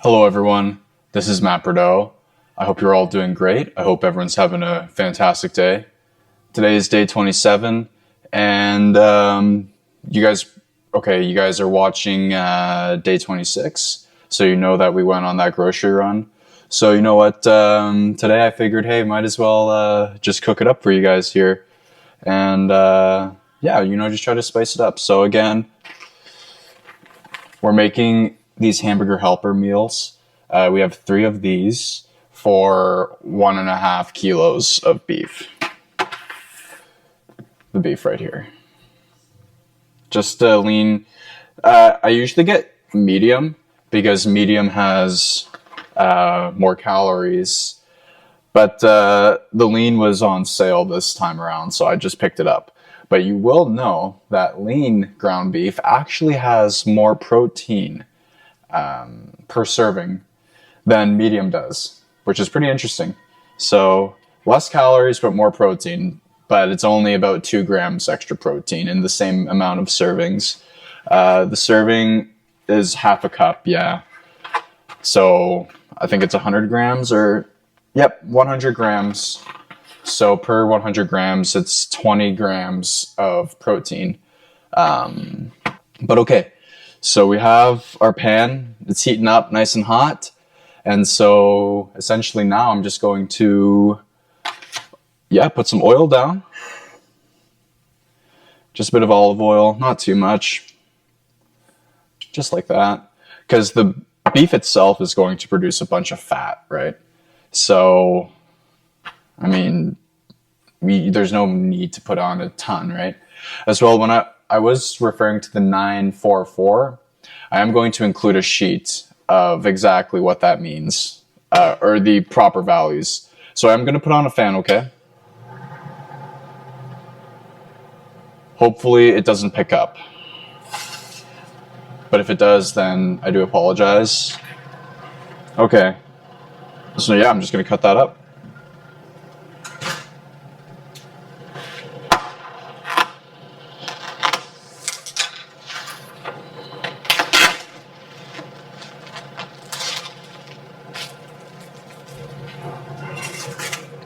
Hello, everyone. This is Matt Bordeaux. I hope you're all doing great. I hope everyone's having a fantastic day. Today is day 27, and you guys are watching day 26, so you know that we went on that grocery run. So you know what? Today I figured, hey, might as well just cook it up for you guys here, and just try to spice it up. So again, we're making these hamburger helper meals. We have 3 of these for 1.5 kilos of beef. The beef right here. Just lean. I usually get medium because medium has more calories, but the lean was on sale this time around, so I just picked it up. But you will know that lean ground beef actually has more protein per serving than medium does, which is pretty interesting. So less calories, but more protein, but it's only about 2 grams extra protein in the same amount of servings. The serving is half a cup, yeah. So I think it's 100 grams 100 grams. So per 100 grams, it's 20 grams of protein. But okay, so we have our pan. It's heating up nice and hot. And so essentially now I'm just going to, put some oil down. Just a bit of olive oil, not too much. Just like that. Because the beef itself is going to produce a bunch of fat, right? So I mean, there's no need to put on a ton, right? As well, when I was referring to the 944, I am going to include a sheet of exactly what that means, or the proper values. So I'm going to put on a fan, okay? Hopefully it doesn't pick up. But if it does, then I do apologize. Okay. So yeah, I'm just going to cut that up.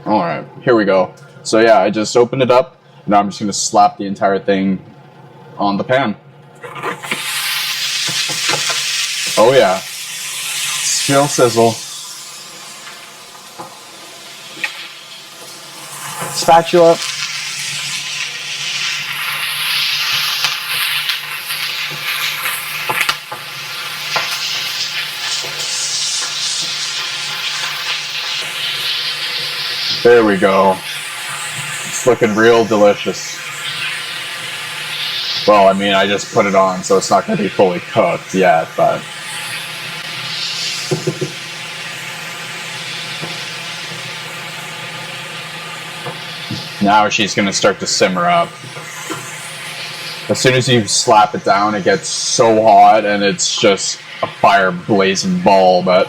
All right, here we go. So yeah, I just opened it up. Now I'm just going to slap the entire thing on the pan. Oh yeah, still sizzle. Spatula. There we go. It's looking real delicious. Well, I mean, I just put it on, so it's not going to be fully cooked yet, but now she's going to start to simmer up. As soon as you slap it down, it gets so hot, and it's just a fire blazing ball, but,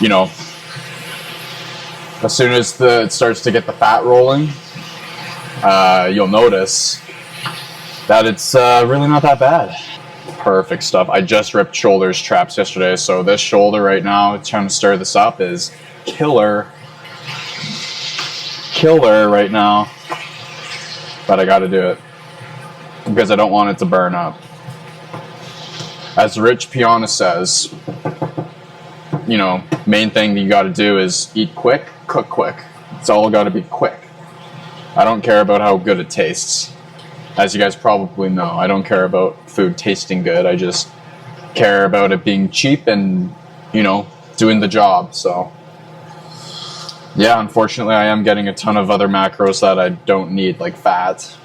you know, as soon as it starts to get the fat rolling, you'll notice that it's really not that bad. Perfect stuff. I just ripped shoulder straps yesterday, so this shoulder right now, trying to stir this up, is killer right now. But I gotta do it because I don't want it to burn up. As Rich Piana says, you know, main thing that you gotta do is eat quick, cook quick. It's all gotta be quick. I don't care about how good it tastes. As you guys probably know, I don't care about food tasting good. I just care about it being cheap and, you know, doing the job. So yeah, unfortunately I am getting a ton of other macros that I don't need, like fat.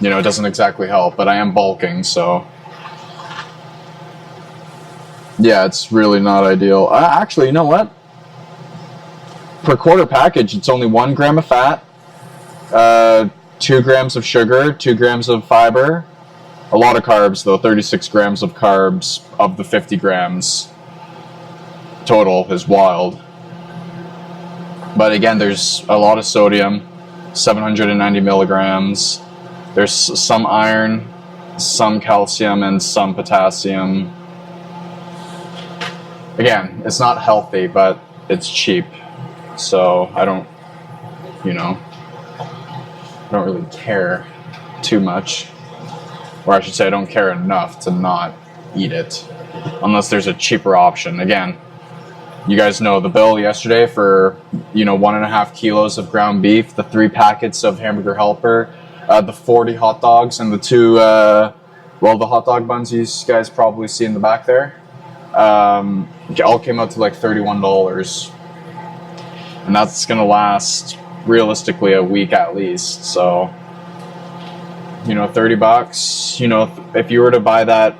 You know, it doesn't exactly help, but I am bulking, so yeah, it's really not ideal. Actually, you know what? Per quarter package, it's only 1 gram of fat, 2 grams of sugar, 2 grams of fiber. A lot of carbs, though. 36 grams of carbs of the 50 grams total is wild. But again, there's a lot of sodium, 790 milligrams. There's some iron, some calcium, and some potassium. Again, it's not healthy, but it's cheap. So I don't, you know, I don't really care too much. Or I should say I don't care enough to not eat it. Unless there's a cheaper option. Again, you guys know the bill yesterday for, 1.5 kilos of ground beef, the 3 packets of Hamburger Helper, the 40 hot dogs, and the 2, the hot dog buns you guys probably see in the back there. All came out to like $31. And that's going to last realistically a week at least. So, $30, if you were to buy that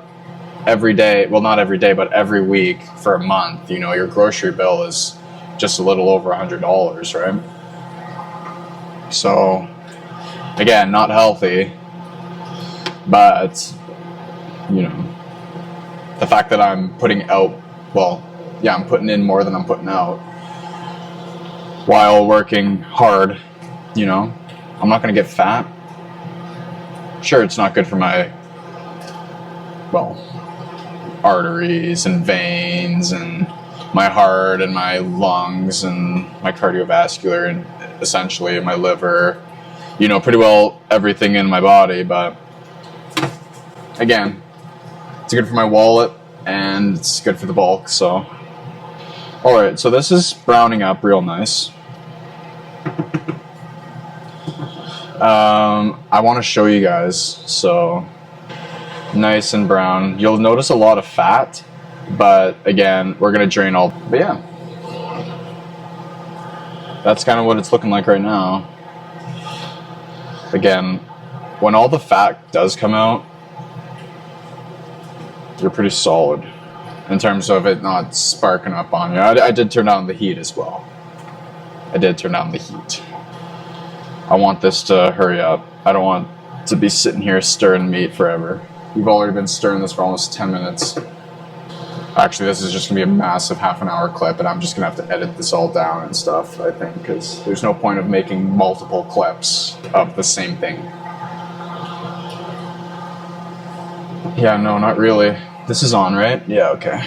every day, well, not every day, but every week for a month, your grocery bill is just a little over $100, right? So, again, not healthy, but, the fact that I'm putting out, I'm putting in more than I'm putting out while working hard, I'm not going to get fat. Sure, it's not good for my, arteries and veins and my heart and my lungs and my cardiovascular and essentially my liver, pretty well everything in my body. But again, it's good for my wallet and it's good for the bulk. So, all right, so this is browning up real nice. I want to show you guys. So nice and brown. You'll notice a lot of fat, but again, we're gonna drain all. But yeah, that's kind of what it's looking like right now. Again, when all the fat does come out, you're pretty solid in terms of it not sparking up on you. I did turn down the heat as well. I did turn down the heat. I want this to hurry up. I don't want to be sitting here stirring meat forever. We've already been stirring this for almost 10 minutes. Actually, this is just going to be a massive half-an-hour clip, and I'm just going to have to edit this all down and stuff, I think, because there's no point of making multiple clips of the same thing. Yeah, no, not really. This is on, right? Yeah, okay.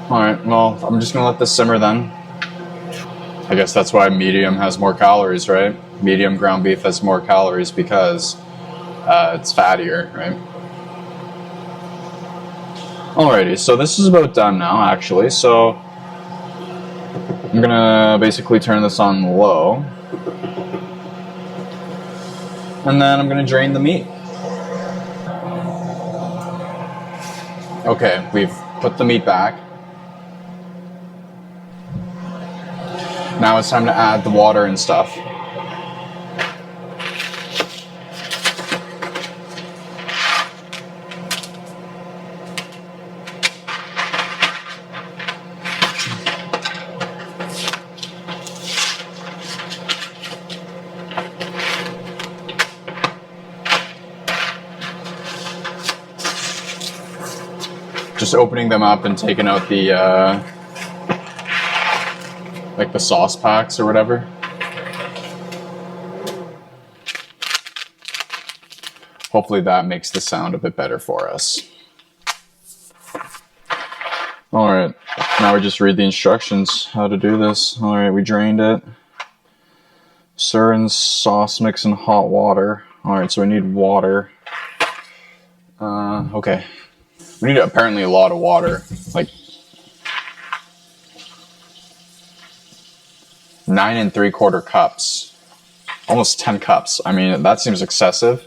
Alright, well, I'm just going to let this simmer then. I guess that's why medium has more calories, right? Medium ground beef has more calories because it's fattier, right? Alrighty, so this is about done now, actually. So I'm gonna basically turn this on low, and then I'm gonna drain the meat. Okay, we've put the meat back. Now it's time to add the water and stuff. Just opening them up and taking out the like the sauce packs or whatever. Hopefully that makes the sound a bit better for us. Alright, now we just read the instructions how to do this. Alright, we drained it. Stir in sauce mix in hot water. Alright, so we need water. Okay. We need apparently a lot of water. Like 9 3/4 cups. Almost 10 cups. I mean, that seems excessive.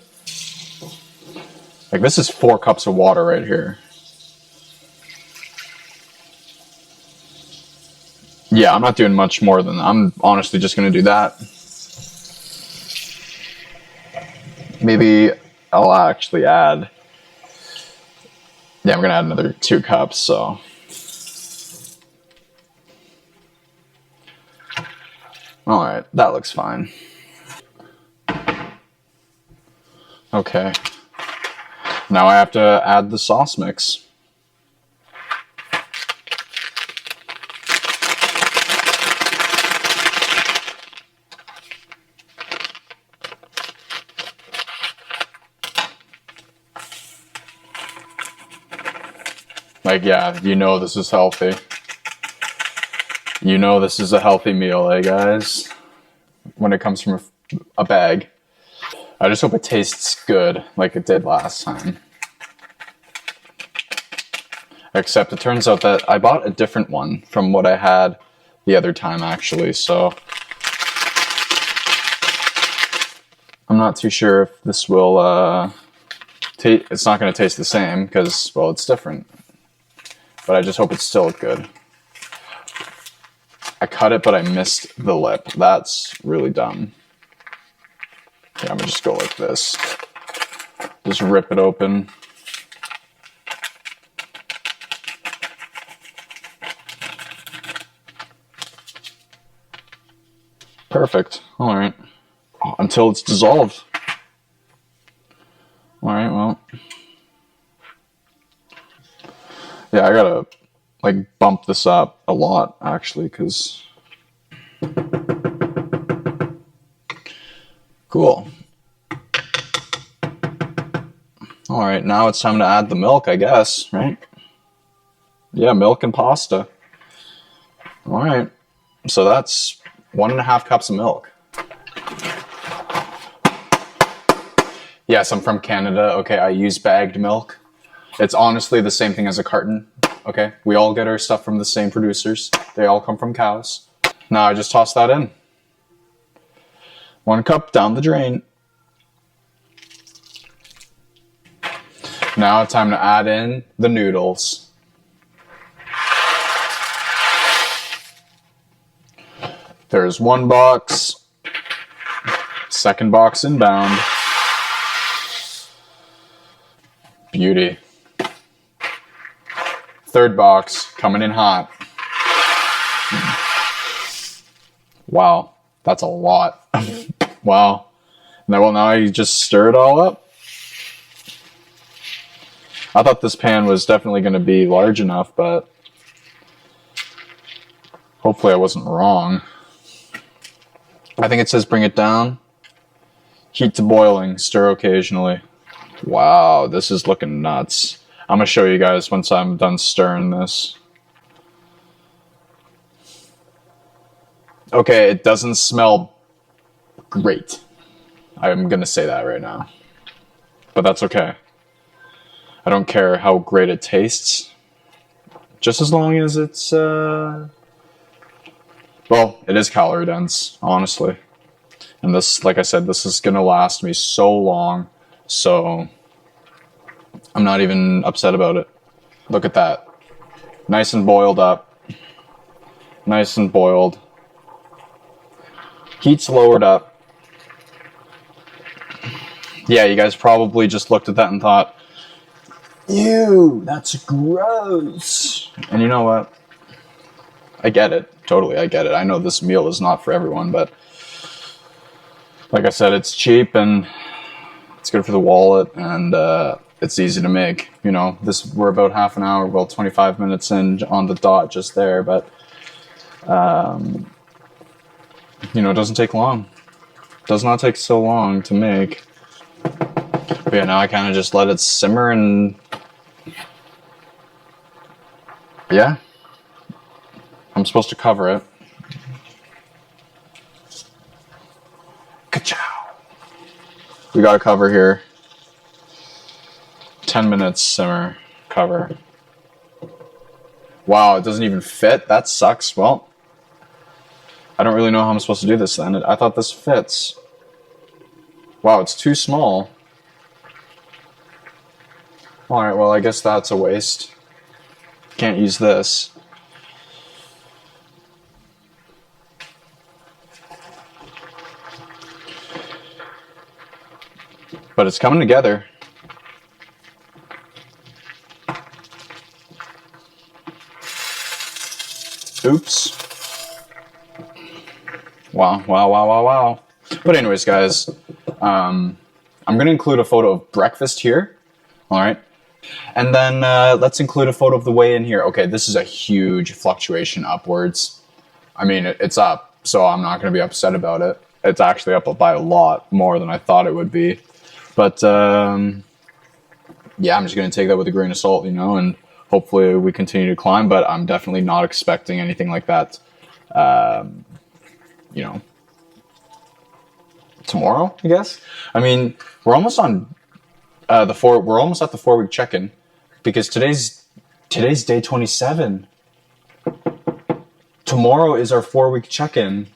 Like, this is 4 cups of water right here. Yeah, I'm not doing much more than that. I'm honestly just going to do that. Maybe I'll actually add... Yeah, I'm going to add another 2 cups, so... Alright, that looks fine. Okay. Now I have to add the sauce mix. Like, yeah, you know this is healthy. You know this is a healthy meal, eh, guys? When it comes from a bag. I just hope it tastes good like it did last time. Except it turns out that I bought a different one from what I had the other time, actually, so I'm not too sure if this will, it's not going to taste the same because, well, it's different. But I just hope it's still good. I cut it, but I missed the lip. That's really dumb. Yeah, I'm gonna just go like this. Just rip it open. Perfect. All right. Until it's dissolved. All right, well. Yeah, I gotta, like, bump this up a lot, actually, because... Cool. All right, now it's time to add the milk, I guess, right? Yeah, milk and pasta. All right. So that's 1.5 cups of milk. Yes, I'm from Canada. Okay, I use bagged milk. It's honestly the same thing as a carton. Okay, we all get our stuff from the same producers. They all come from cows. Now I just toss that in. 1 cup down the drain. Now time to add in the noodles. There's 1 box. 2nd box inbound. Beauty. 3rd box coming in hot. Wow, that's a lot. Wow. Now you just stir it all up. I thought this pan was definitely going to be large enough, but hopefully I wasn't wrong. I think it says bring it down. Heat to boiling, stir occasionally. Wow, this is looking nuts. I'm going to show you guys once I'm done stirring this. Okay, it doesn't smell great. I'm going to say that right now. But that's okay. I don't care how great it tastes. Just as long as it's, well, it is calorie dense, honestly. And this, like I said, this is going to last me so long. So I'm not even upset about it. Look at that. Nice and boiled up. Nice and boiled. Heat's lowered up. Yeah, you guys probably just looked at that and thought, ew, that's gross. And you know what? I get it. Totally, I get it. I know this meal is not for everyone, but like I said, it's cheap and it's good for the wallet, and it's easy to make. You know, we're about half an hour, well, 25 minutes in on the dot just there, but you know, it doesn't take long. It does not take so long to make. But yeah, now I kind of just let it simmer and yeah, I'm supposed to cover it. Ka-chow. We got a cover here. 10 minutes simmer, cover. Wow, it doesn't even fit? That sucks. Well, I don't really know how I'm supposed to do this then. I thought this fits. Wow, it's too small. Alright, well, I guess that's a waste. Can't use this. But it's coming together. Oops. Wow. But anyways, guys, I'm going to include a photo of breakfast here. All right. And then let's include a photo of the weigh-in here. Okay, this is a huge fluctuation upwards. I mean, it's up, so I'm not going to be upset about it. It's actually up by a lot more than I thought it would be. But yeah, I'm just going to take that with a grain of salt, you know, and hopefully we continue to climb, but I'm definitely not expecting anything like that, you know, tomorrow, I guess. I mean, we're almost on we're almost at the 4-week check-in, because today's day 27. Tomorrow is our 4-week check-in.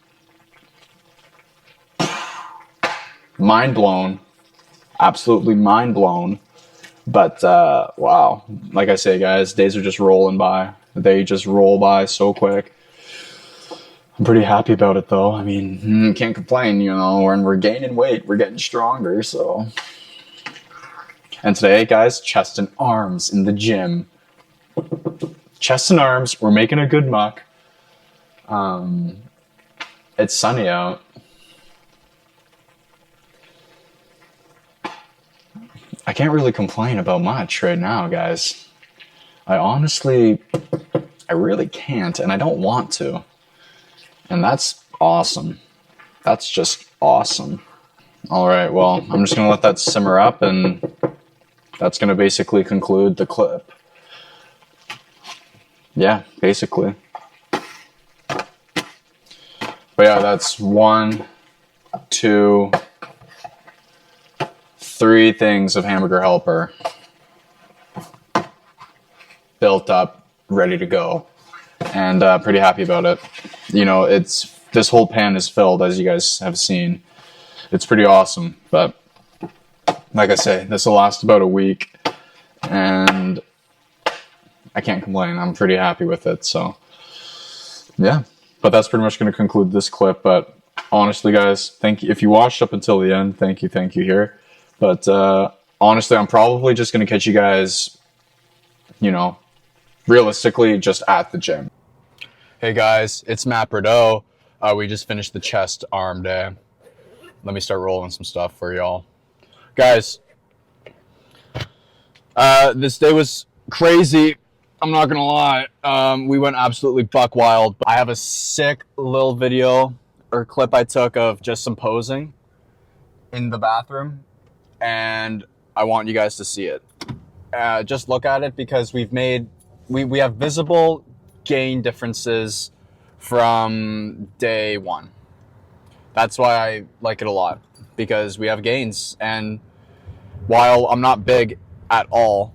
Mind blown. Absolutely mind blown. But wow, like I say, guys, days are just rolling by. They just roll by so quick. I'm pretty happy about it, though. I mean, can't complain, you know. We're gaining weight. We're getting stronger, so. And today, guys, chest and arms in the gym. Chest and arms. We're making a good muck. It's sunny out. I can't really complain about much right now, guys. I really can't, and I don't want to. And that's awesome. That's just awesome. All right, well, I'm just going to let that simmer up, and that's going to basically conclude the clip. Yeah, basically. But yeah, that's 1, 2, 3 things of Hamburger Helper built up, ready to go, and pretty happy about it. You know, this whole pan is filled, as you guys have seen. It's pretty awesome, but like I say, this will last about a week, and I can't complain. I'm pretty happy with it, so yeah. But that's pretty much going to conclude this clip. But honestly, guys, thank you. If you watched up until the end, thank you here. But honestly, I'm probably just going to catch you guys, you know, realistically, just at the gym. Hey guys, it's Matt Bordeaux. We just finished the chest arm day. Let me start rolling some stuff for y'all. Guys, this day was crazy. I'm not going to lie. We went absolutely buck wild. I have a sick little video or clip I took of just some posing in the bathroom, and I want you guys to see it. Just look at it, because we have visible gain differences from day 1. That's why I like it a lot, because we have gains. And while I'm not big at all,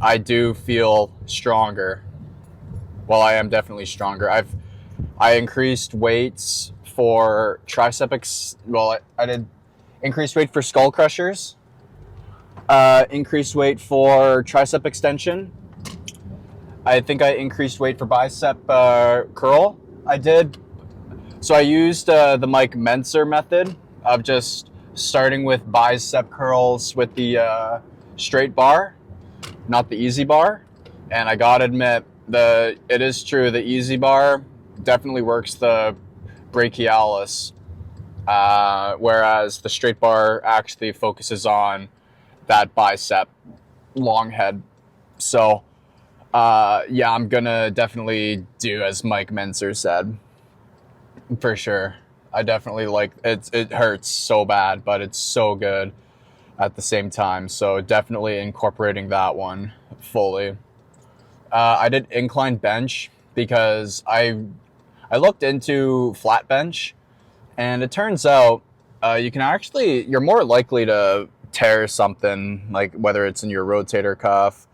I do feel stronger. Well, I am definitely stronger. I increased weights for tricep. I did increased weight for skull crushers. Increased weight for tricep extension. I think I increased weight for bicep curl. I did. So I used the Mike Mentzer method of just starting with bicep curls with the straight bar, not the easy bar. And I gotta admit, it is true, the easy bar definitely works the brachialis, whereas the straight bar actually focuses on that bicep long head. So yeah, I'm gonna definitely do as Mike Mentzer said, for sure. I definitely like it. It hurts so bad, but it's so good at the same time. So definitely incorporating that one fully. I did incline bench because I looked into flat bench, and it turns out you're more likely to tear something, like whether it's in your rotator cuff,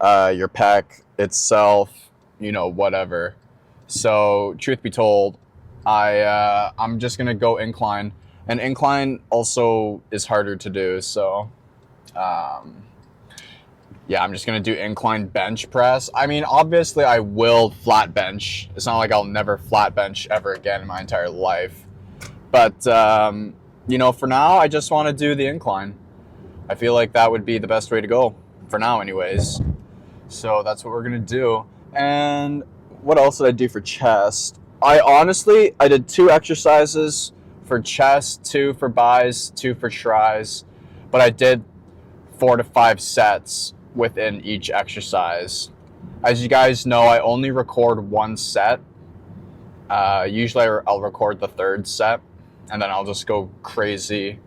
your pec itself, whatever. So truth be told, I'm just gonna go incline, and incline also is harder to do. So yeah, I'm just gonna do incline bench press. I mean, obviously I will flat bench. It's not like I'll never flat bench ever again in my entire life. But for now, I just want to do the incline. I feel like that would be the best way to go for now anyways. So that's what we're gonna do. And what else did I do for chest? I did 2 exercises for chest, 2 for bis, 2 for tris, but I did 4 to 5 sets within each exercise. As you guys know, I only record 1 set. Usually I'll record the 3rd set, and then I'll just go crazy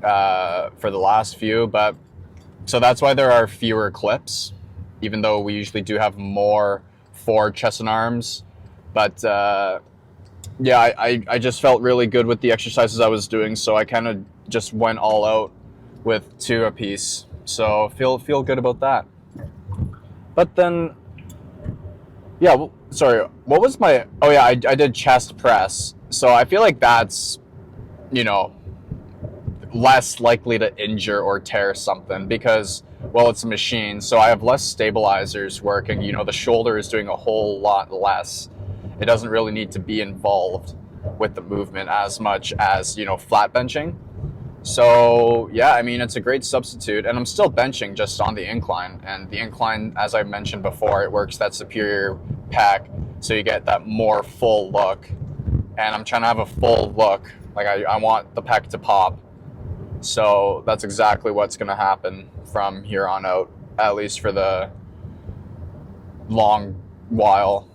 for the last few. But so that's why there are fewer clips. even though we usually do have more for chest and arms. But yeah, I just felt really good with the exercises I was doing, so I kind of just went all out with 2 apiece. So feel good about that. But then, yeah, sorry, what was my? Oh yeah, I did chest press. So I feel like that's, you know, less likely to injure or tear something because, well, it's a machine, so I have less stabilizers working. You know, the shoulder is doing a whole lot less. It doesn't really need to be involved with the movement as much as, you know, flat benching. So yeah, I mean, it's a great substitute, and I'm still benching just on the incline. And the incline, as I mentioned before, it works that superior pec, so you get that more full look. And I'm trying to have a full look. Like I want the pec to pop. So that's exactly what's going to happen from here on out, at least for the long while,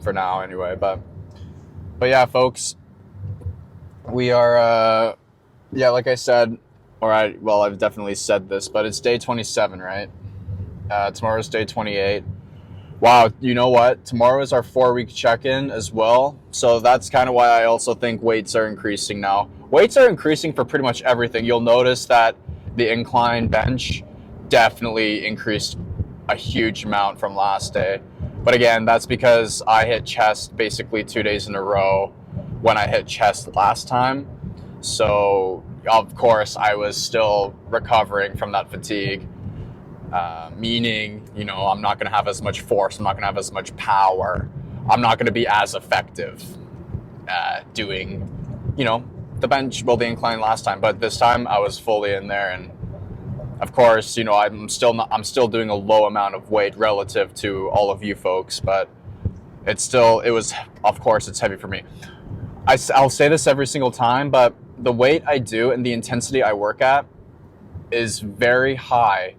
for now anyway. But yeah, folks, we are, yeah, like I said, well, I've definitely said this, but it's day 27, right? Tomorrow's day 28. Wow, you know what? Tomorrow is our 4-week check-in as well. So that's kind of why I also think weights are increasing now. Weights are increasing for pretty much everything. You'll notice that the incline bench definitely increased a huge amount from last day. But again, that's because I hit chest basically 2 days in a row when I hit chest last time. So, of course, I was still recovering from that fatigue. Meaning, you know, I'm not going to have as much force, I'm not going to have as much power, I'm not going to be as effective doing, you know, the bench, well, the incline last time. But this time I was fully in there, and of course, you know, I'm still doing a low amount of weight relative to all of you folks, but it was, of course, it's heavy for me. I'll say this every single time, but the weight I do and the intensity I work at is very high.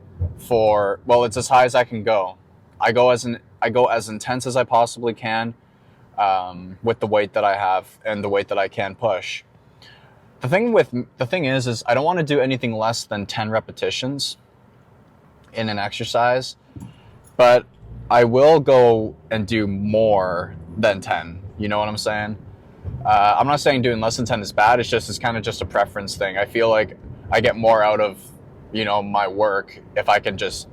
Well, it's as high as I can go. I go as intense as I possibly can with the weight that I have and the weight that I can push. The thing is I don't want to do anything less than 10 repetitions in an exercise, but I will go and do more than 10. You know what I'm saying? I'm not saying doing less than 10 is bad. It's kind of just a preference thing. I feel like I get more out of, you know, my work if I can just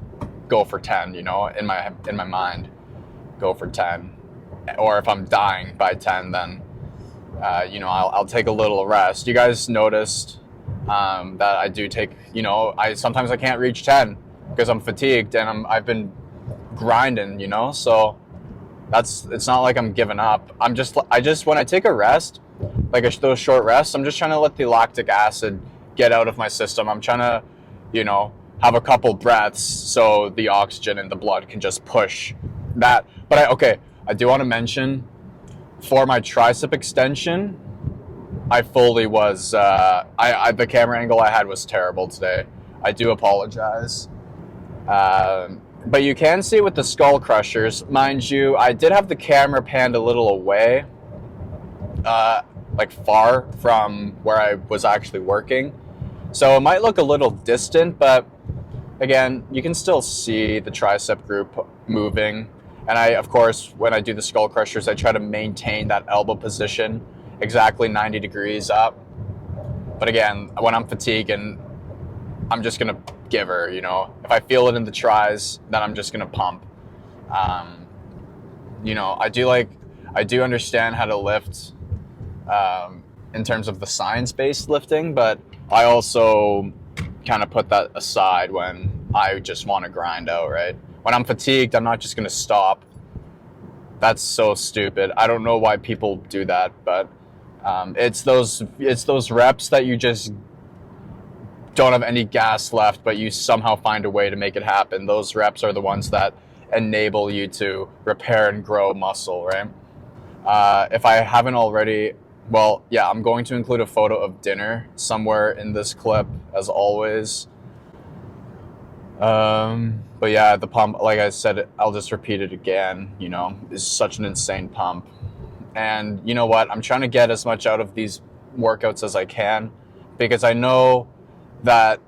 go for 10, you know, in my mind, go for 10. Or if I'm dying by 10, then, you know, I'll take a little rest. You guys noticed that I do take, you know, sometimes I can't reach 10 because I'm fatigued and I've been grinding, you know, so it's not like I'm giving up. When I take a rest, like those short rests, I'm just trying to let the lactic acid get out of my system. I'm trying to, you know, have a couple breaths so the oxygen in the blood can just push that. But I do want to mention, for my tricep extension, I fully was, the camera angle I had was terrible today. I do apologize. But you can see with the skull crushers, mind you, I did have the camera panned a little away, like far from where I was actually working. So it might look a little distant, but again, you can still see the tricep group moving. And of course, when I do the skull crushers, I try to maintain that elbow position exactly 90 degrees up. But again, when I'm fatigued, and I'm just going to give her, you know, if I feel it in the tris, then I'm just going to pump. You know, I do understand how to lift in terms of the science-based lifting, but I also kind of put that aside when I just want to grind out, right? When I'm fatigued, I'm not just going to stop. That's so stupid. I don't know why people do that, but it's those reps that you just don't have any gas left, but you somehow find a way to make it happen. Those reps are the ones that enable you to repair and grow muscle, right? If I haven't already, well, yeah, I'm going to include a photo of dinner somewhere in this clip, as always. But yeah, the pump, like I said, I'll just repeat it again, you know, is such an insane pump. And you know what? I'm trying to get as much out of these workouts as I can, because I know that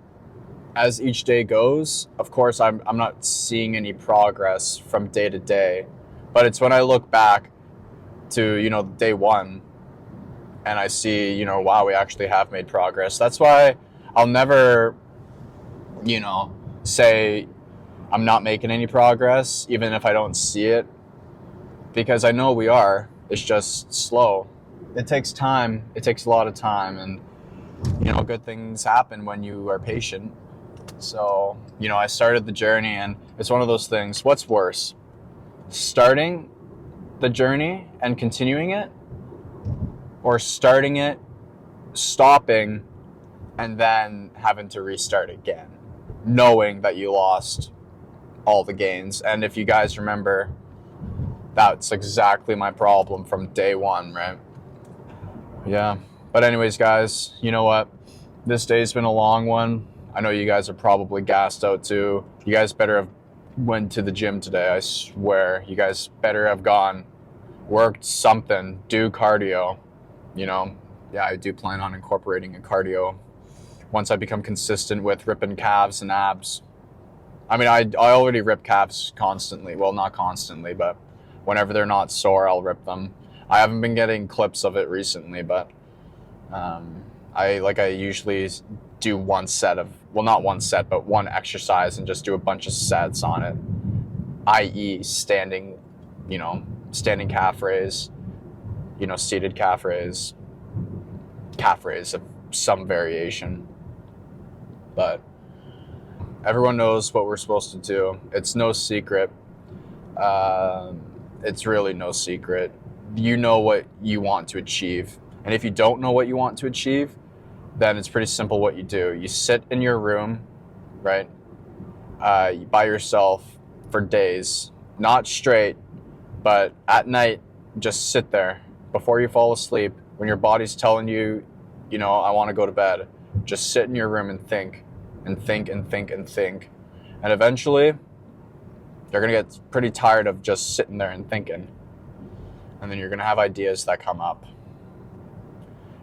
as each day goes, of course, I'm not seeing any progress from day to day, but it's when I look back to, day one, and I see, wow, we actually have made progress. That's why I'll never, say I'm not making any progress, even if I don't see it, because I know we are. It's just slow. It takes time. It takes a lot of time, and good things happen when you are patient. So, I started the journey, and it's one of those things. What's worse, starting the journey and continuing it, or starting it, stopping, and then having to restart again, knowing that you lost all the gains? And if you guys remember, that's exactly my problem from day one, right? Yeah. But anyways, guys, you know what? This day's been a long one. I know you guys are probably gassed out too. You guys better have went to the gym today. I swear. You guys better have gone, worked something, do cardio. Yeah, I do plan on incorporating a cardio once I become consistent with ripping calves and abs. I mean, I already rip calves constantly. Well, not constantly, but whenever they're not sore, I'll rip them. I haven't been getting clips of it recently, but I usually do one set of, well, not one set, but one exercise and just do a bunch of sets on it, i.e. standing calf raise, seated calf raise of some variation. But everyone knows what we're supposed to do. It's no secret. It's really no secret. You know what you want to achieve. And if you don't know what you want to achieve, then it's pretty simple what you do. You sit in your room, right, by yourself for days, not straight, but at night, just sit there before you fall asleep. When your body's telling you, I want to go to bed, just sit in your room and think and think and think and think. And eventually, you're going to get pretty tired of just sitting there and thinking. And then you're going to have ideas that come up.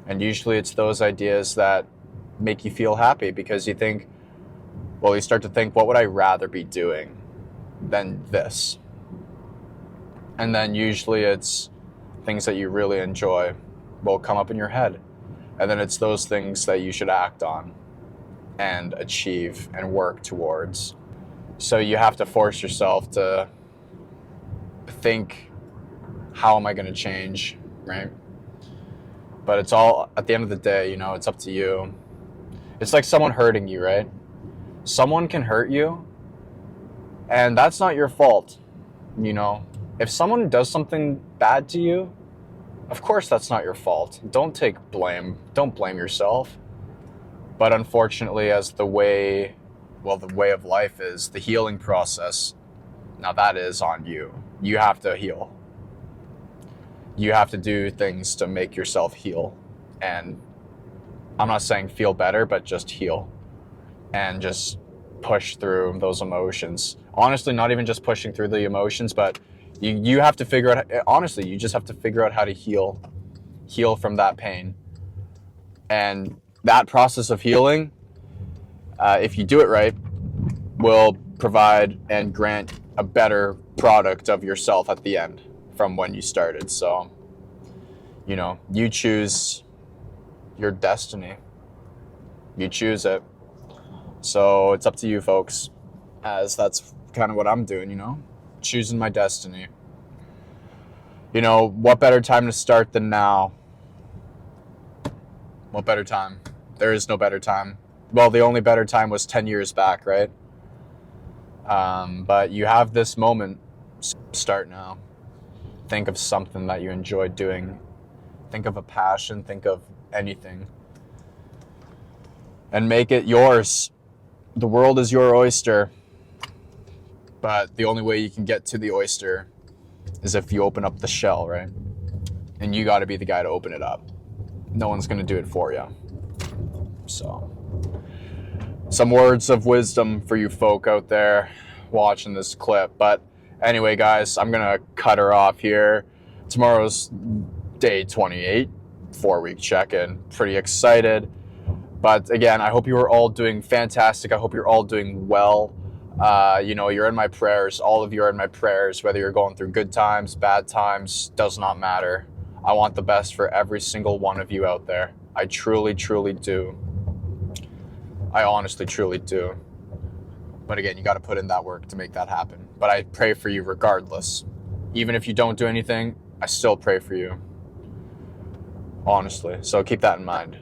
And usually it's those ideas that make you feel happy, because you start to think, what would I rather be doing than this? And then usually it's things that you really enjoy will come up in your head. And then it's those things that you should act on and achieve and work towards. So you have to force yourself to think, how am I going to change, right? But it's all, at the end of the day, it's up to you. It's like someone hurting you, right? Someone can hurt you, and that's not your fault. If someone does something bad to you, of course that's not your fault. Don't take blame. Don't blame yourself. But unfortunately, as the way of life is, the healing process, now that is on you. You have to heal. You have to do things to make yourself heal. And I'm not saying feel better, but just heal. And just push through those emotions. Honestly, not even just pushing through the emotions, but you have to figure out, honestly, you just have to figure out how to heal from that pain. And that process of healing, if you do it right, will provide and grant a better product of yourself at the end from when you started. So, you choose your destiny. You choose it. So it's up to you, folks, as that's kind of what I'm doing, choosing my destiny. What better time to start than now? What better time? There is no better time. Well, the only better time was 10 years back, right? But you have this moment. Start now. Think of something that you enjoy doing. Think of a passion. Think of anything. And make it yours. The world is your oyster. But the only way you can get to the oyster is if you open up the shell, right? And you got to be the guy to open it up. No one's going to do it for you. So, some words of wisdom for you folk out there watching this clip. But anyway, guys, I'm going to cut her off here. Tomorrow's day 28, 4-week check-in. Pretty excited. But again, I hope you are all doing fantastic. I hope you're all doing well. You're in my prayers. All of you are in my prayers, whether you're going through good times, bad times, does not matter. I want the best for every single one of you out there. I truly, truly do. I honestly, truly do. But again, you got to put in that work to make that happen. But I pray for you regardless. Even if you don't do anything, I still pray for you. Honestly. So keep that in mind.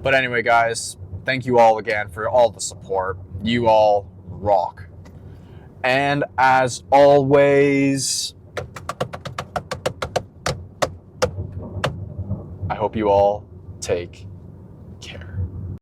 But anyway, guys, thank you all again for all the support. You all rock. And as always, I hope you all take